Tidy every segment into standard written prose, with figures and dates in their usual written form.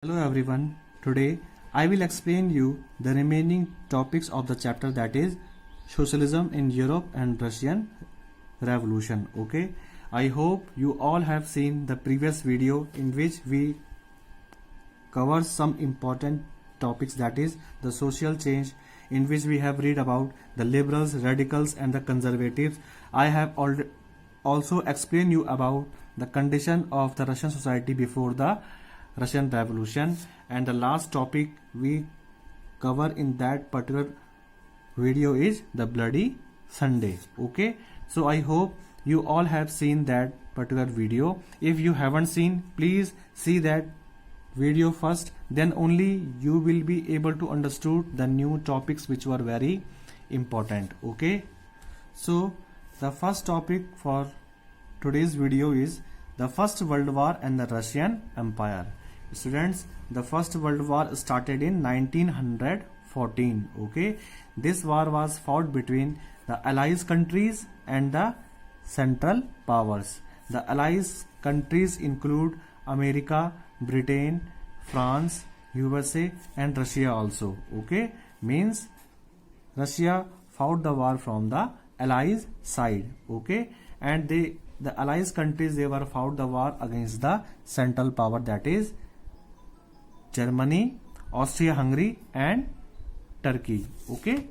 Hello everyone. Today I will explain you the remaining topics of the chapter, that is socialism in Europe and Russian revolution. Okay, I hope you all have seen the previous video in which we cover some important topics, that is the social change, in which we have read about the liberals, radicals and the conservatives. I have also explained you about the condition of the Russian society before the Russian Revolution, and the last topic we cover in that particular video is the Bloody Sunday. Okay, so I hope you all have seen that particular video. If you haven't seen, please see that video first, then only you will be able to understand the new topics which were very important. Okay, so the first topic for today's video is the First World War and the Russian Empire. Students, the First World War started in 1914. Okay, this war was fought between the Allies countries and the Central Powers. The Allies countries include America, Britain, France, USA and Russia also. Okay, means Russia fought the war from the Allies side. Okay, and the Allies countries, they were fought the war against the Central Power, that is Germany, Austria-Hungary and Turkey. Okay,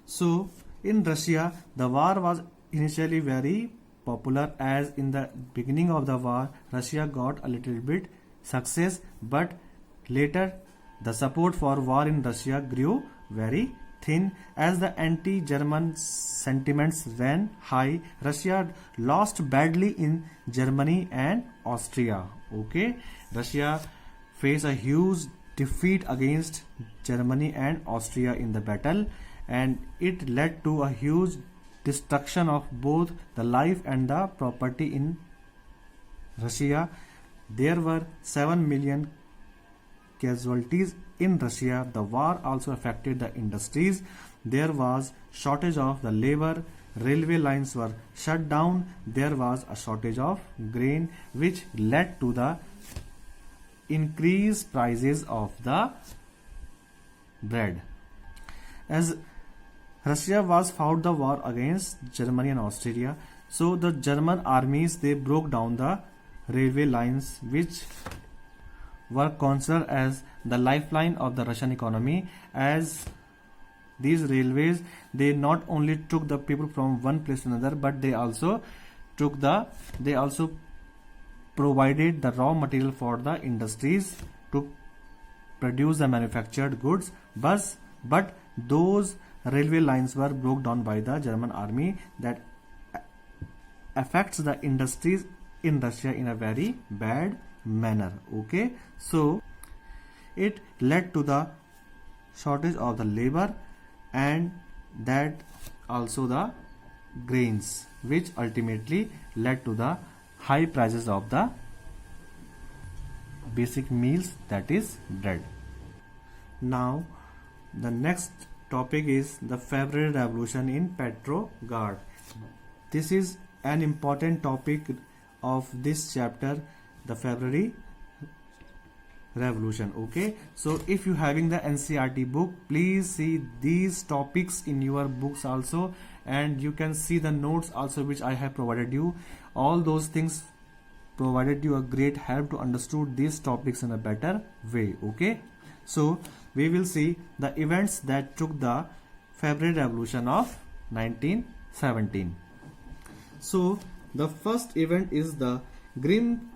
so in Russia the war was initially very popular, as in the beginning of the war Russia got a little bit success, but later the support for war in Russia grew very thin as the anti-German sentiments ran high. Russia lost badly in Germany and Austria. Okay, Russia faced a huge defeat against Germany and Austria in the battle, and it led to a huge destruction of both the life and the property in Russia. There were 7 million casualties in Russia. The war also affected the industries. There was shortage of the labor, railway lines were shut down, there was a shortage of grain, which led to the increased prices of the bread. As Russia was fought the war against Germany and Austria, so the German armies, they broke down the railway lines which were considered as the lifeline of the Russian economy, as these railways, they not only took the people from one place to another, but they also provided the raw material for the industries to produce the manufactured goods. But those railway lines were broke down by the German army. That affects the industries in Russia in a very bad manner. Okay, so it led to the shortage of the labor and that also the grains, which ultimately led to the high prices of the basic meals, that is bread. Now the next topic is the February Revolution in Petrograd. This is an important topic of this chapter, the February Revolution. Okay, so if you having the NCERT book, please see these topics in your books also, and you can see the notes also which I have provided you. All those things provided you a great help to understand these topics in a better way. Okay, so we will see the events that took the February Revolution of 1917. So the first event is the grim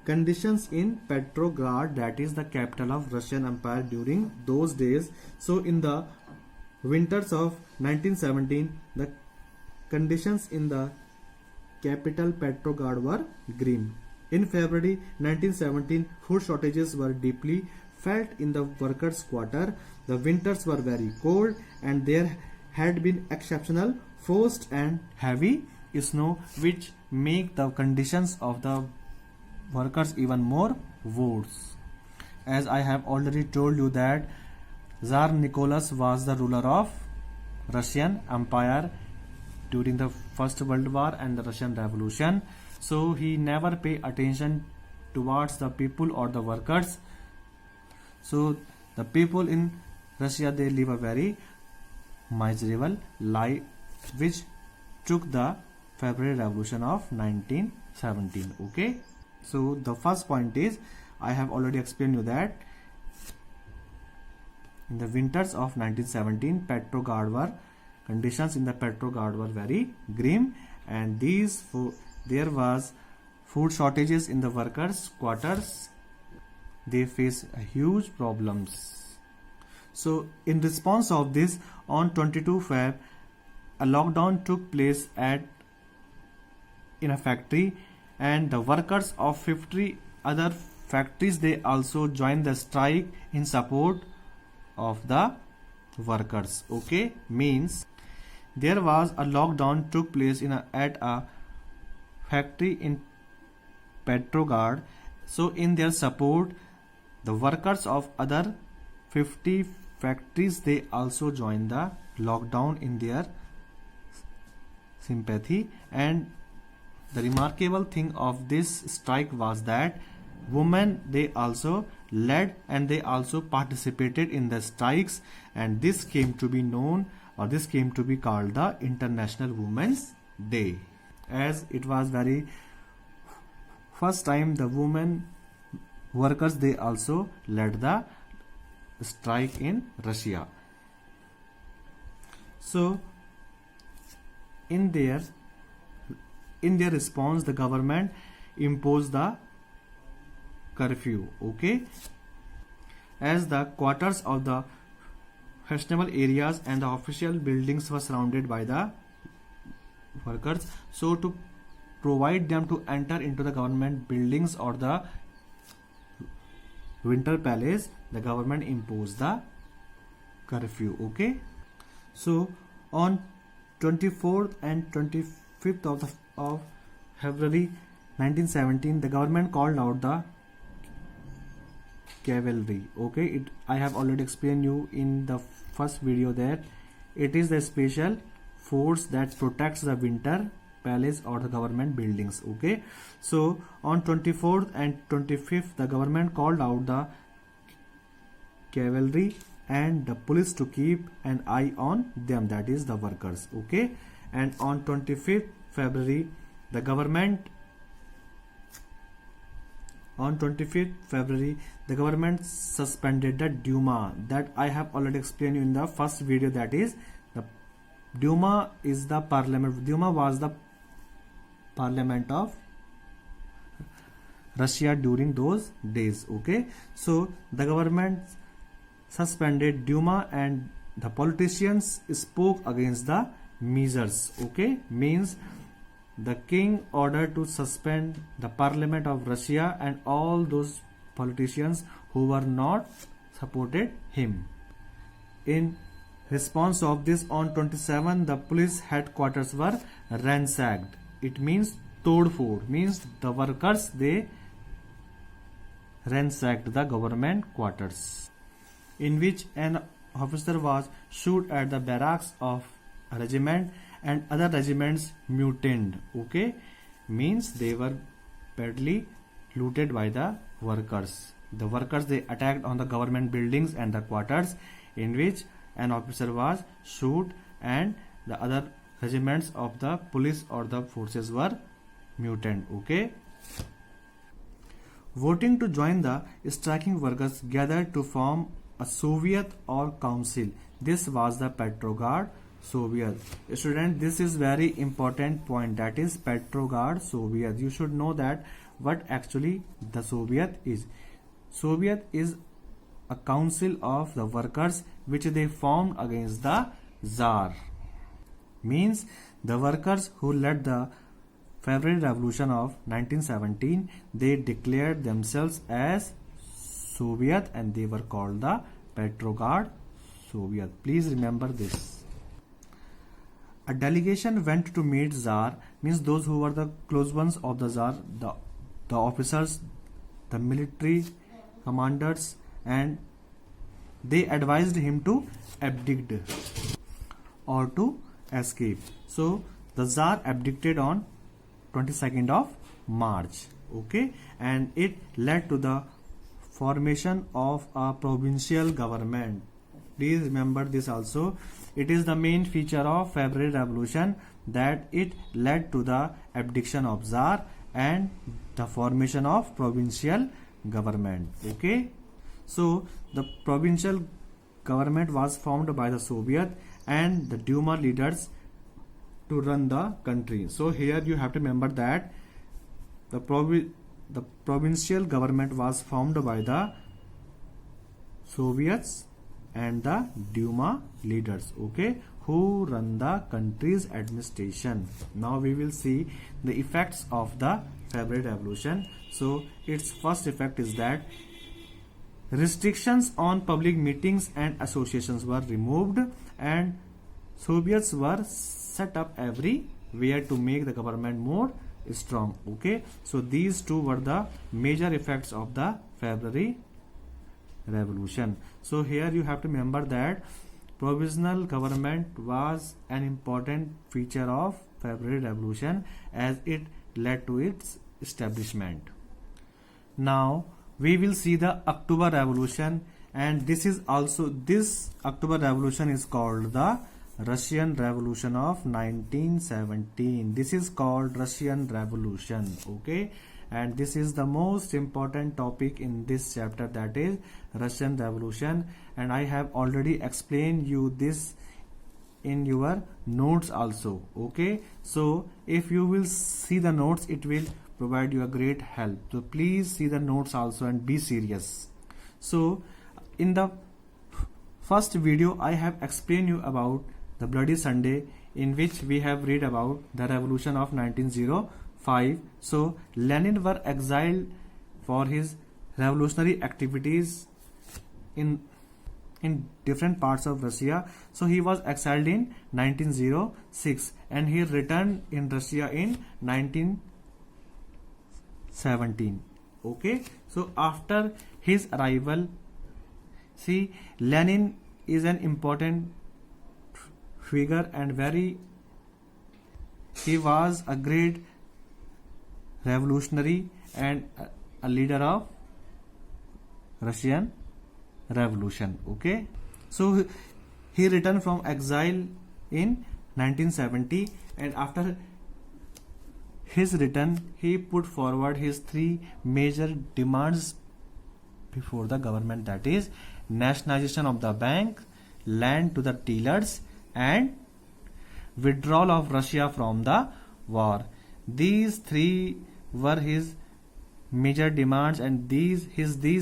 conditions in Petrograd, that is the capital of Russian Empire during those days. So in the winters of 1917, the conditions in the capital Petrograd were grim. In February 1917, food shortages were deeply felt in the workers' quarter. The winters were very cold and there had been exceptional frost and heavy snow, which make the conditions of the workers even more worse. As I have already told you that Tsar Nicholas was the ruler of Russian Empire during the First World War and the Russian Revolution. So he never paid attention towards the people or the workers. So the people in Russia, they live a very miserable life, which took the February Revolution of 1917. Okay, so the first point is, I have already explained you that in the winters of 1917, conditions in the Petrograd were very grim, and there was food shortages in the workers' quarters. They face huge problems. So in response of this, on 22 Feb, a lockdown took place in a factory, and the workers of 50 other factories, they also joined the strike in support of the workers. Okay, means there was a lockdown took place at a factory in Petrograd. So in their support, the workers of other 50 factories, they also joined the lockdown in their sympathy. And the remarkable thing of this strike was that women, they also led and they also participated in the strikes, and this came to be known, or this came to be called the International Women's Day, as it was very first time the women workers, they also led the strike in Russia. So in their response, the government imposed the curfew. Okay, as the quarters of the fashionable areas and the official buildings were surrounded by the workers, so to provide them to enter into the government buildings or the Winter Palace, the government imposed the curfew. Okay, so on 24th and 25th of February 1917, the government called out the cavalry. Okay, I have already explained you in the first video that it is the special force that protects the Winter Palace or the government buildings. Okay, so on 24th and 25th, the government called out the cavalry and the police to keep an eye on them, that is the workers. Okay, and on 25th February, the government suspended the Duma, that I have already explained you in the first video, that is the Duma is the parliament. Duma was the parliament of Russia during those days. Okay, so the government suspended Duma and the politicians spoke against the measures. Okay, means the king ordered to suspend the parliament of Russia and all those politicians who were not supported him. In response of this, on 27, the police headquarters were ransacked. It means tod phod, means the workers, they ransacked the government quarters, in which an officer was shot at the barracks of a regiment, and other regiments mutinied. Okay, means they were badly looted by the workers. The workers, they attacked on the government buildings and the quarters, in which an officer was shot, and the other regiments of the police or the forces were mutinied. Okay, voting to join the striking workers gathered to form a Soviet or council. This was the Petrograd Soviet. Student, this is very important point, that is Petrograd Soviet. You should know that what actually the Soviet is. Soviet is a council of the workers which they formed against the Tsar. Means the workers who led the February Revolution of 1917, they declared themselves as Soviet and they were called the Petrograd Soviet. Please remember this. A delegation went to meet Tsar, means those who were the close ones of the Tsar, the officers, the military commanders, and they advised him to abdicate or to escape. So the Tsar abdicated on 22nd of March. okay, and it led to the formation of a provincial government. Please remember this also. It is the main feature of February Revolution that it led to the abdication of Tsar and the formation of provincial government. Okay, so the provincial government was formed by the Soviet and the Duma leaders to run the country. So here you have to remember that the provincial government was formed by the Soviets and the Duma leaders, okay, who run the country's administration. Now we will see the effects of the February Revolution. So its first effect is that restrictions on public meetings and associations were removed and Soviets were set up everywhere to make the government more strong. Okay, so these two were the major effects of the February Revolution. So here you have to remember that provisional government was an important feature of February Revolution as it led to its establishment. Now we will see the October Revolution, and this October Revolution is called the Russian Revolution of 1917. This is called Russian Revolution, okay, and this is the most important topic in this chapter, that is Russian Revolution, and I have already explained you this in your notes also, okay. So if you will see the notes, it will provide you a great help. So please see the notes also and be serious. So in the first video I have explained you about the Bloody Sunday, in which we have read about the revolution of 1905. So Lenin were exiled for his revolutionary activities in different parts of Russia. So he was exiled in 1906 and he returned in Russia in 1917. Okay, so after his arrival, see, Lenin is an important figure and he was a great revolutionary and a leader of Russian Revolution. Okay, so he returned from exile in 1970, and after his return he put forward his three major demands before the government, that is nationalization of the bank, land to the tillers, and withdrawal of Russia from the war. These three were his major demands, and these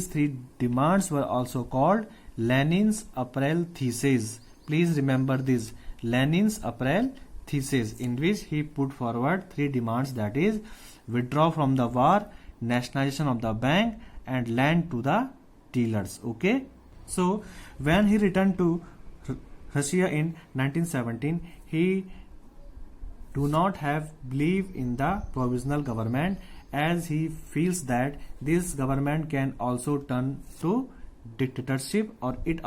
three demands were also called Lenin's April Thesis. Please remember this, Lenin's April Thesis, in which he put forward three demands, that is withdraw from the war, nationalization of the bank, and land to the tillers. Okay, so when he returned to Russia in 1917, he do not have belief in the provisional government, as he feels that this government can also turn to dictatorship, or it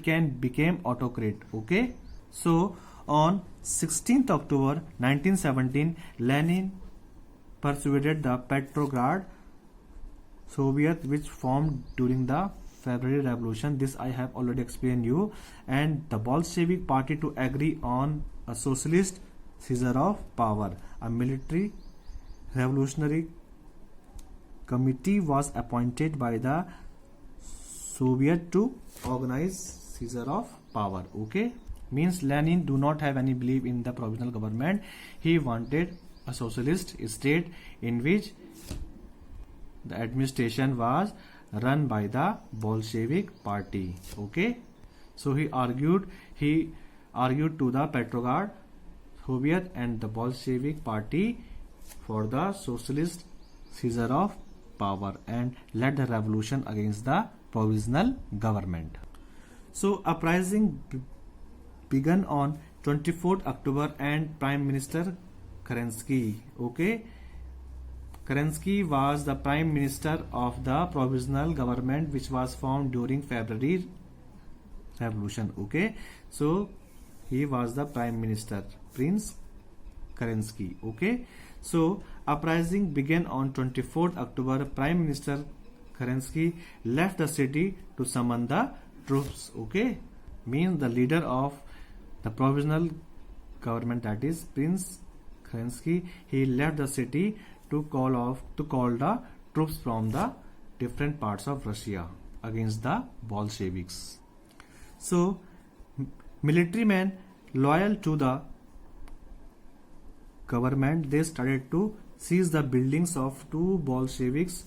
can become autocrat. Okay, so on 16th October 1917, Lenin persuaded the Petrograd Soviet, which formed during the February Revolution, this I have already explained you, and the Bolshevik party to agree on a socialist seizure of power. A military revolutionary committee was appointed by the Soviet to organize seizure of power. Okay, means Lenin do not have any belief in the provisional government. He wanted a socialist state in which the administration was run by the Bolshevik party. Okay, so he argued to the Petrograd Soviet and the Bolshevik party for the socialist seizure of power and led the revolution against the provisional government. So uprising began on 24th October and Prime Minister Kerensky. Okay, Kerensky was the Prime Minister of the provisional government which was formed during February Revolution. Okay, so he was the Prime Minister, Prince Kerensky. Okay, So uprising began on 24th October. Prime Minister Kerensky left the city to summon the troops. Okay, means the leader of the provisional government, that is Prince Kerensky, he left the city to call the troops from the different parts of Russia against the Bolsheviks. So military men loyal to the government, they started to seize the buildings of two Bolsheviks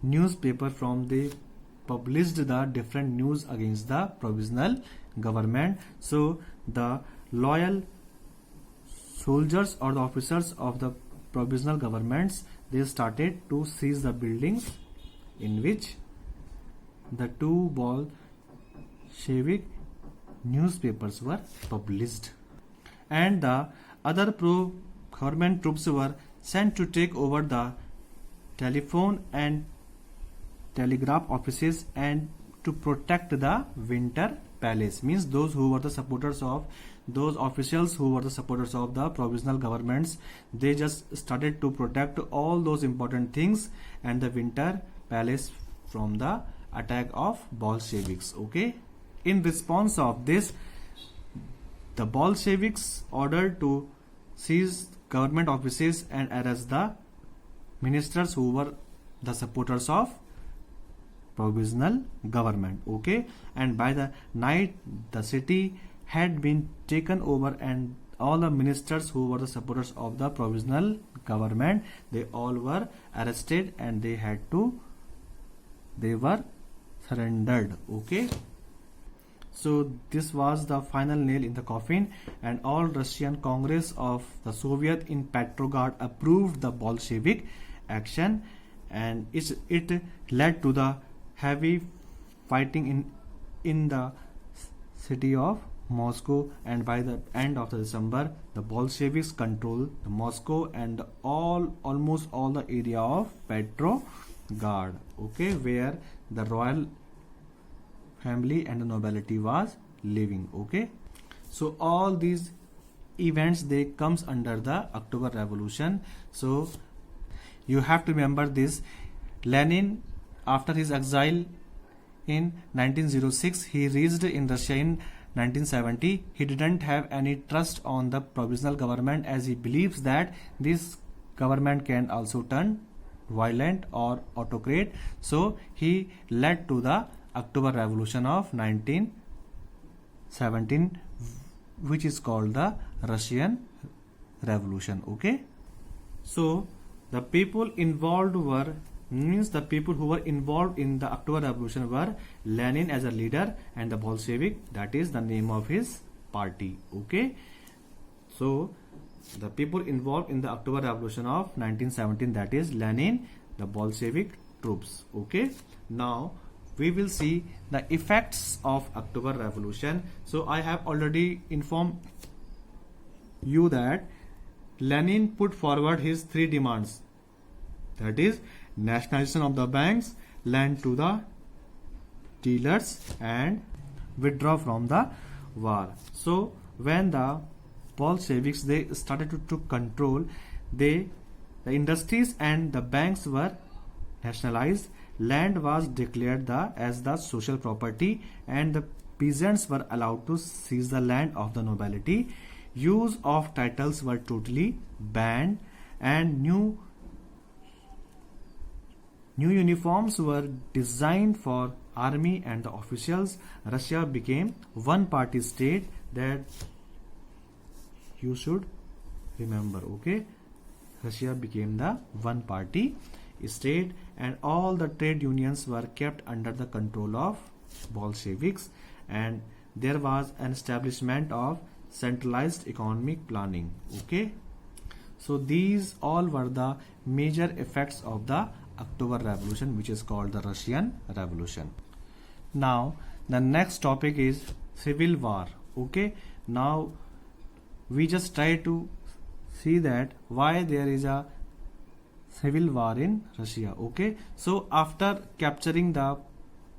newspaper from they published the different news against the provisional government. So the loyal soldiers or the officers of the provisional governments, they started to seize the buildings in which the two Bolshevik newspapers were published, and the other pro-government troops were sent to take over the telephone and telegraph offices and to protect the Winter Palace. Means those who were the supporters of those officials who were the supporters of the provisional governments, they just started to protect all those important things and the Winter Palace from the attack of Bolsheviks. Okay, in response of this, the Bolsheviks ordered to seize government offices and arrest the ministers who were the supporters of provisional government. Okay, and by the night the city had been taken over and all the ministers who were the supporters of the provisional government, they all were arrested and they were surrendered. Okay, so this was the final nail in the coffin, and all Russian Congress of the Soviet in Petrograd approved the Bolshevik action, and it led to the heavy fighting in the city of Moscow, and by the end of the December, the Bolsheviks controlled Moscow and almost all the area of Petrograd. Okay, where the royal family and the nobility was living. Okay, so all these events, they comes under the October Revolution. So you have to remember this. Lenin, after his exile in 1906, he reached in Russia in 1970. He didn't have any trust on the provisional government, as he believes that this government can also turn violent or autocrat. So he led to the October Revolution of 1917, which is called the Russian Revolution. Okay, so the people involved were, means the people who were involved in the October Revolution were Lenin as a leader and the Bolshevik, that is the name of his party. Okay, so the people involved in the October Revolution of 1917, that is Lenin, the Bolshevik troops. Okay, now we will see the effects of October Revolution. So I have already informed you that Lenin put forward his three demands, that is nationalization of the banks, land to the dealers, and withdraw from the war. So when the Bolsheviks, they started to control, the industries and the banks were nationalized, land was declared as the social property, and the peasants were allowed to seize the land of the nobility. Use of titles were totally banned, and new uniforms were designed for army and the officials. Russia became one party state, that you should remember. Okay, Russia became the one party state, and all the trade unions were kept under the control of Bolsheviks, and there was an establishment of centralized economic planning. Okay, so these all were the major effects of the October Revolution, which is called the Russian Revolution. Now the next topic is civil war. Okay, now we just try to see that why there is a civil war in Russia. Okay, so after capturing the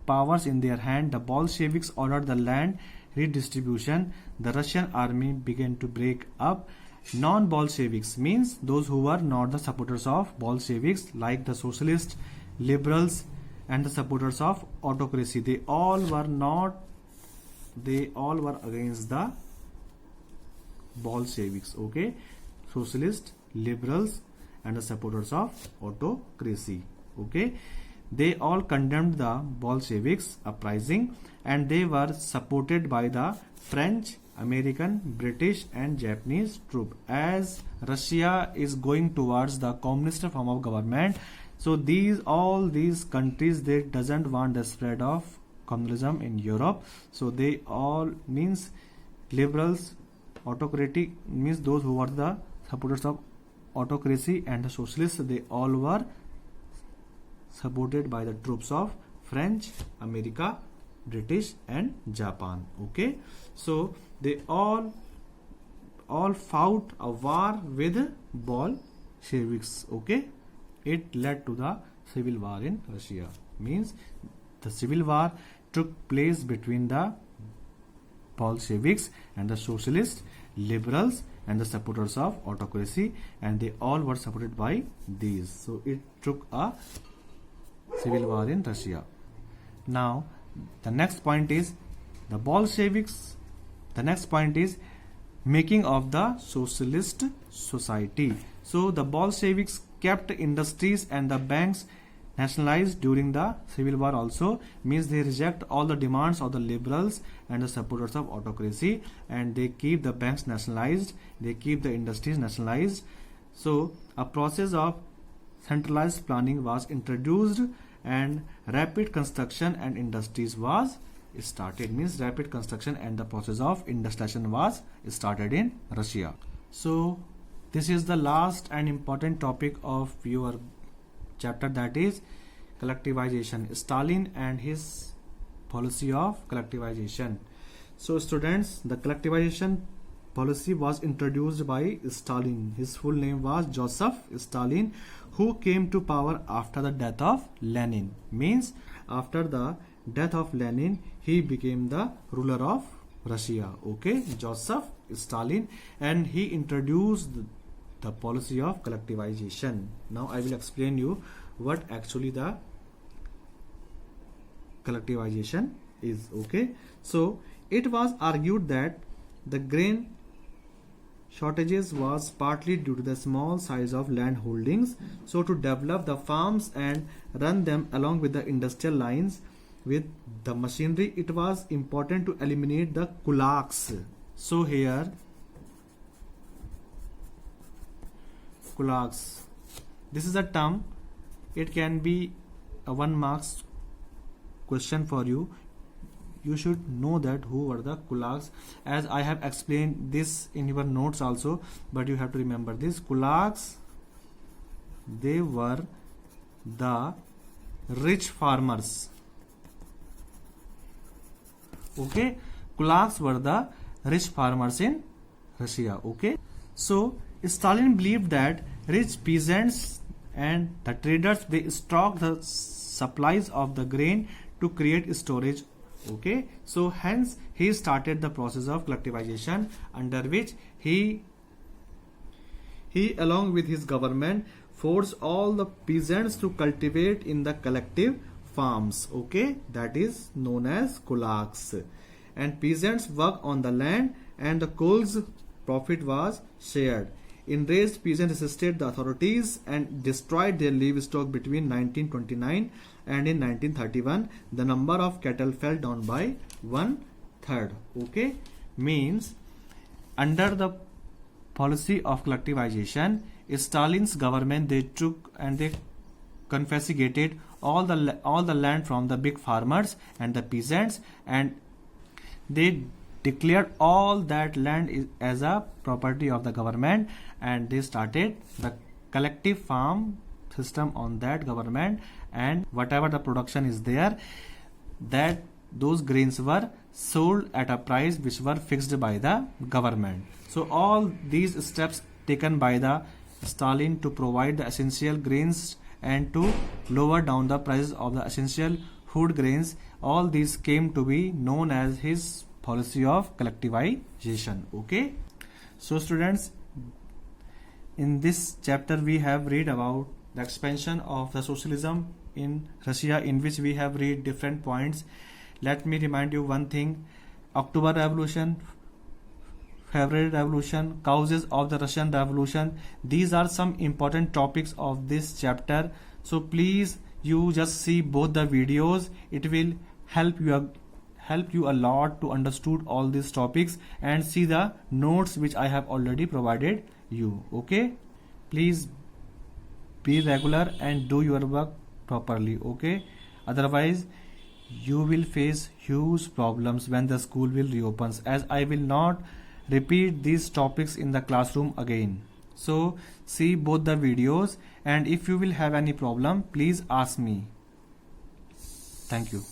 powers in their hand, the Bolsheviks ordered the land redistribution. The Russian army began to break up, Non-Bolsheviks means those who were not the supporters of Bolsheviks, like the socialists, liberals, and the supporters of autocracy. They all were against the Bolsheviks. Okay, socialists, liberals, and the supporters of autocracy. Okay, they all condemned the Bolsheviks uprising, and they were supported by the French, American, British, and Japanese troops. As Russia is going towards the communist form of government, so all these countries, they doesn't want the spread of communism in Europe. So they all means liberals, autocratic means those who were the supporters of autocracy, and the socialists, they all were supported by the troops of French, America, British, and Japan. Okay, so they all fought a war with Bolsheviks. Okay, it led to the civil war in Russia. Means the civil war took place between the Bolsheviks and the socialists, liberals, and the supporters of autocracy, and they all were supported by these. So it took a civil war in Russia. Now the next point is the Bolsheviks. The next point is making of the socialist society. So the Bolsheviks kept industries and the banks nationalized during the civil war also. Means they reject all the demands of the liberals and the supporters of autocracy, and they keep the banks nationalized, they keep the industries nationalized. So a process of centralized planning was introduced, and rapid construction and industries was started. Means rapid construction and the process of industrialization was started in Russia. So this is the last and important topic of your chapter, that is collectivization, Stalin and his policy of collectivization. So students, the collectivization policy was introduced by Stalin. His full name was Joseph Stalin, who came to power after the death of Lenin. Means after the death of Lenin, he became the ruler of Russia. Okay, Joseph Stalin, and he introduced the policy of collectivization. Now I will explain you what actually the collectivization is. Okay, so it was argued that the grain shortages was partly due to the small size of land holdings. So to develop the farms and run them along with the industrial lines with the machinery, it was important to eliminate the kulaks. So here kulaks, this is a term, it can be a 1 marks question for you. You should know that who were the kulaks, as I have explained this in your notes also, but you have to remember this. Kulaks, they were the rich farmers. Okay, kulaks were the rich farmers in Russia. Okay, so Stalin believed that rich peasants and the traders, they stocked the supplies of the grain to create storage. Okay, so hence he started the process of collectivization, under which he along with his government forced all the peasants to cultivate in the collective farms. Okay, that is known as kulaks, and peasants work on the land and the coal's profit was shared. Enraged peasants resisted the authorities and destroyed their livestock between 1929 and in 1931 the number of cattle fell down by 1/3. Okay, means under the policy of collectivization, Stalin's government, they took and they confiscated all the land from the big farmers and the peasants, and they declared all that land as a property of the government, and they started the collective farm system on that government, and whatever the production is there, that those grains were sold at a price which were fixed by the government. So all these steps taken by the Stalin to provide the essential grains and to lower down the prices of the essential food grains, all these came to be known as his policy of collectivization. Okay, so students, in this chapter we have read about the expansion of the socialism in Russia, in which we have read different points. Let me remind you one thing: October Revolution, February Revolution, causes of the Russian Revolution. These are some important topics of this chapter. So please, you just see both the videos. It will help you a lot to understood all these topics, and see the notes which I have already provided you. Okay, please be regular and do your work properly. Okay, otherwise you will face huge problems when the school will reopens, as I will not repeat these topics in the classroom again. So see both the videos, and if you will have any problem, please ask me. Thank you.